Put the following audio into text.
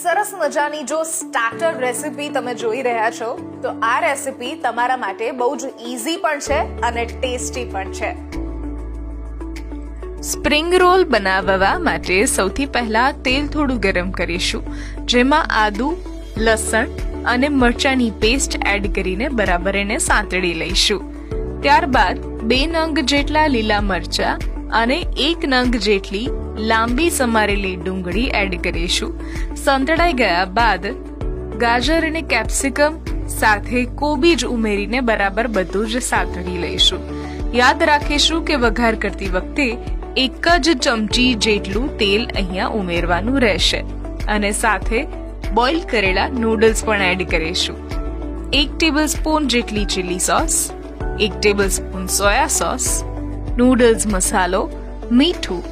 સરસ મજાની જો સ્ટાર્ટર રેસીપી તમે જોઈ રહ્યા છો તો આ રેસીપી તમારા માટે બહુ જ ઈઝી પણ છે અને ટેસ્ટી પણ છે. સ્પ્રિંગ રોલ બનાવવા માટે સૌથી પહેલા તેલ થોડું ગરમ કરીશું, જેમાં આદુ, લસણ અને મરચાંની પેસ્ટ એડ કરીને બરાબર એને સાંતળી લઈશું. ત્યારબાદ 2 નંગ જેટલા લીલા મરચાં અને 1 નંગ જેટલી લાંબી સમારેલી ડુંગળી એડ કરીશું. સંતળાઈ ગયા બાદ ગાજર અને કેપ્સિકમ સાથે કોબીજ ઉમેરીને બરાબર બધું જ સાંતળી લઈશું. યાદ રાખીશું કે વઘાર કરતી વખતે 1 જ ચમચી જેટલું તેલ અહીંયા ઉમેરવાનું રહેશે અને સાથે બોઇલ કરેલા નૂડલ્સ પણ એડ કરીશું. 1 ટેબલસ્પૂન જેટલી chilli sauce, 1 tablespoon soya sauce, noodles મસાલો, મીઠું